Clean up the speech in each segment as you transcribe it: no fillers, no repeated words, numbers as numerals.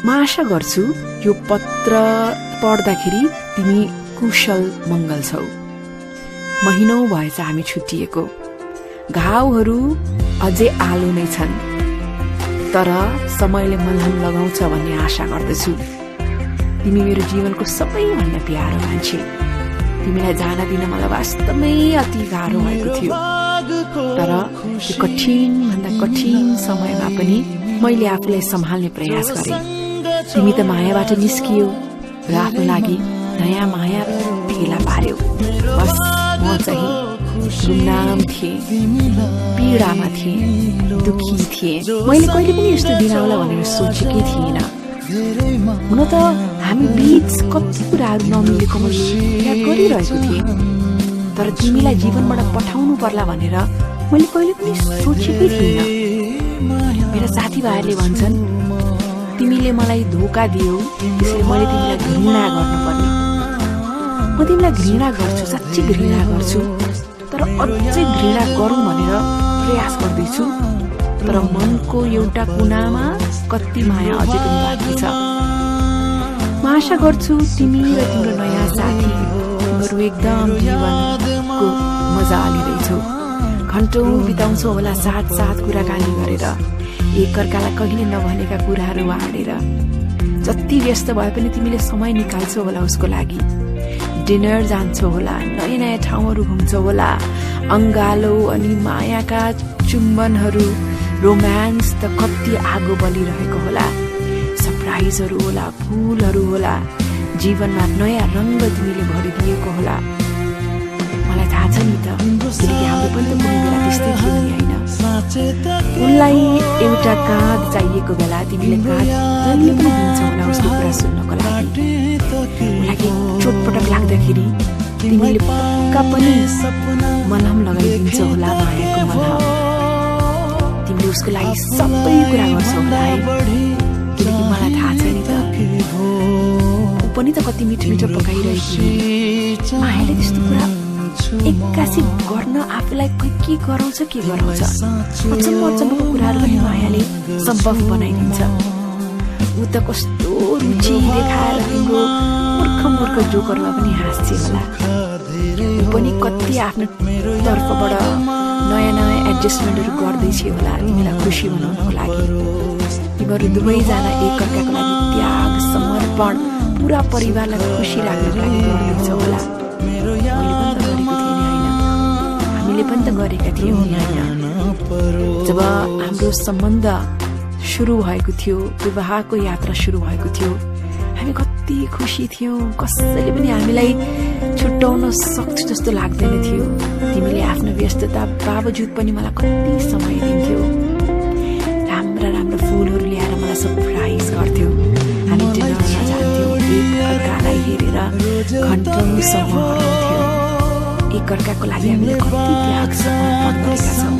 म आशा गर्छु यो पत्र पढ्दाखेरि तिमी कुशल मंगल छौ। महिनौं भएछ हामी छुट्टिएको, घाउहरू अझै आलो नै छन्, तर समयले मलहम लगाउँछ भन्ने आशा गर्दछु। तिमी मेरो जीवनको सबैभन्दा प्यारो मान्छे। तिमीलाई जान दिन मलाई वास्तवमै अति गाह्रो भएको थियो, तर यो कठिन भन्दा कठिन समयमा पनि मैले आफूलाई सम्हाल्ने प्रयास गरेँ। तिमी त मायाबाट निस्कियो र आफ्नो लागि नयाँ माया फेला पार्यो। बस म चाहिँ गुमनाम थिएँ, पीडामा थिएँ, दुखी थिएँ। मैले कहिले पनि यस्तो दिन आउला भनेर सोचेकै थिइनँ। हुन त हामी बीच कति कुराहरू नमिलेको मैले याद गरिरहेको थिएँ, तर तिमीलाई जीवनबाट पठाउनु पर्ला भनेर मैले कहिले पनि सोचेकै थिइनँ। मेरा साथीभाइहरूले भन्छन् तिमीले मलाई धोका दियौ, त्यसैले मैले तिमीलाई घृणा गर्नुपर्ने। म तिमीलाई घृणा गर्छु, साँच्चै घृणा गर्छु, तर अझै घृणा गरौँ भनेर प्रयास गर्दैछु। तर मनको एउटा कुनामा कति माया अझै पनि बाँकी छ। म आशा गर्छु तिमी र तिम्रो नयाँ साथी तिमीहरू एकदम जीवनको मजा लिँदैछौ। घन्टौं बिताउँछौ होला साथ साथ कुराकानी गरेर, एकअर्कालाई कहिले नभनेका कुराहरू बाँडेर। जति व्यस्त भए पनि तिमीले समय निकाल्छौ होला उसको लागि। डिनर जान्छौ होला, नयाँ नयाँ ठाउँहरू घुम्छौ होला। अङ्गालो अनि मायाका चुम्बनहरू, रोमान्स त कति आगो बलिरहेको होला। सरप्राइजहरू होला, फुलहरू होला, जीवनमा नयाँ रङ्ग तिमीले भरिदिएको होला। मलाई थाहा छ नि त, किनकि हाम्रो पनि त कुनै बेला त्यस्तै थियो नि होइन। उनलाई एउटा काँध चाहिएको बेला तिमीले काँध जहिले पनि दिन्छौ होला उसको कुरा सुन्नको लागि। उनलाई चोटपटक लाग्दाखेरि तिमीले पक्का पनि मलहम लगाइदिन्छौ होला, मायाको मलहम। तिमीले उसको लागि सबै कुरा गर्छौ होला है, किनकि मलाई थाहा छ नि त ऊ पनि त कति मिठो मिठो पकाइरहेकी। मायाले त्यस्तो कुरा एक्कासी गर्न आफूलाई के गराउँछ के गराउँछ, अचम्म अचम्मको कुराहरू पनि मायाले सम्भव बनाइदिन्छ। ऊ त कस्तो रुचि देखाएर तिम्रो मूर्ख मूर्ख जोकरमा पनि हाँस्छ होला। ऊ पनि कति आफ्नो तर्फबाट नयाँ नयाँ एडजस्टमेन्टहरू गर्दैछ होला तिमीलाई खुसी बनाउनको लागि। तिमीहरू दुवैजना एकअर्काको लागि त्याग समर्पण पुरा परिवारलाई खुसी राख्नको लागि गर्दैछ होला। हामीले पनि त गरेका थियौँ नि होइन। जब हाम्रो सम्बन्ध सुरु भएको थियो, विवाहको यात्रा सुरु भएको थियो, हामी कति खुसी थियौँ। कसैले पनि हामीलाई छुट्याउन सक्छ जस्तो लाग्दैन थियो। तिमीले आफ्नो व्यस्तता बावजुद पनि मलाई कति समय दिन्थ्यौ। राम्रा राम्रा फुलहरू ल्याएर मलाई सरप्राइज गर्थ्यौ। हामी डिनरमा जान्थ्यौँ, एकअर्कालाई हेरेर घन्टौँसम्म हराउँथ्यौँ। एकअर्काको लागि हामीले कति त्याग समर्पण गरेका छौँ।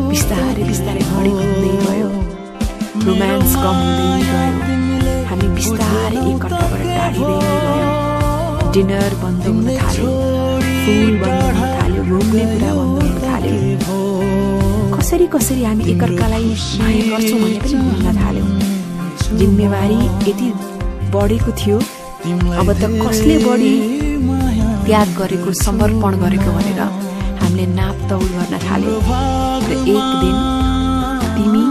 बिस्तारै बिस्तारै घडी घुम्दै गयो, रोमान्स कम हुँदै गयो। हामी बिस्तारै एकअर्काबाट टाढिँदै गयौँ। डिनर बन्द हुन थाल्यो, फुल बन्द हुन थाल्यो, घुम्ने कुरा बन्द हुन थाल्यो। कसरी कसरी हामी एकअर्कालाई माया गर्छौँ भन्ने पनि भुल्न थाल्यौँ। जिम्मेवारी यति बढेको थियो, अब त कसले बढी त्याग गरेको समर्पण गरेको भनेर हामीले नापतौल गर्न थाल्यौँ। र एक दिन तिमी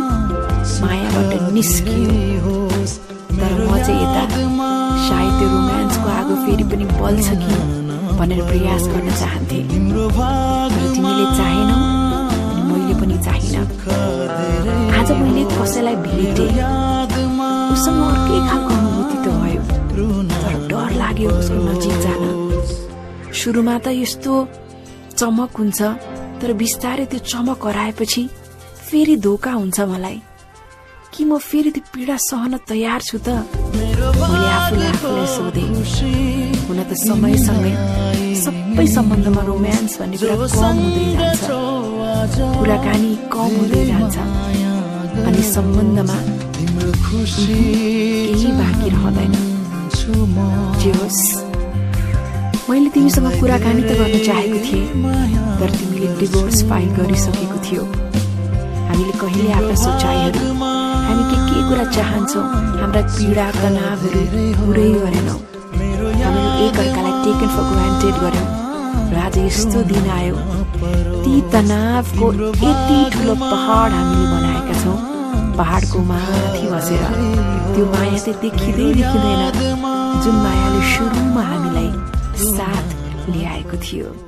मायाबाट निस्कियो, तर म चाहिँ यता सायद त्यो रोमान्सको आगो फेरि पनि बल्छ कि भनेर प्रयास गर्न चाहन्थे। तर तिमीले चाहेनौ अनि मैले पनि चाहिनँ। आज मैले कसैलाई भेटेँ, उसँग अर्कै खालको अनुभूति त भयो, तर डर लाग्यो उसको नजिक जान। सुरुमा त यस्तो चमक हुन्छ, तर बिस्तारै त्यो चमक हराएपछि फेरि धोका हुन्छ मलाई। कि म फेरि त्यो पीडा सहन तयार छु त? मैले आफूलाई सोधेँ। हुन त समयसँगै सबै सम्बन्धमा रोमान्स भन्ने कुरा कम हुँदै जान्छ, कुराकानी कम हुँदै जान्छ, अनि सम्बन्धमा केही बाँकी रहँदैन। जे होस्, मैले तिमीसँग कुराकानी त गर्न चाहेको थिएँ, तर तिमीले डिभोर्स फाइल गरिसकेको थियो। हामीले कहिले आफ्ना सोचाइहरू हामी के कुरा चाहन्छौँ हाम्रा पीडा तनावहरू पुरै गरेनौँ। हामीले एकअर्कालाई टेकन फर ग्रान्टेड गर्यौँ र आज यस्तो दिन आयो ती तनावको यति ठुलो पहाड हामीले बनाएका छौँ। पहाडको माथि बसेर त्यो माया चाहिँ देखिँदैन जुन मायाले सुरुमा हामीलाई साथ ल्याएको थियो।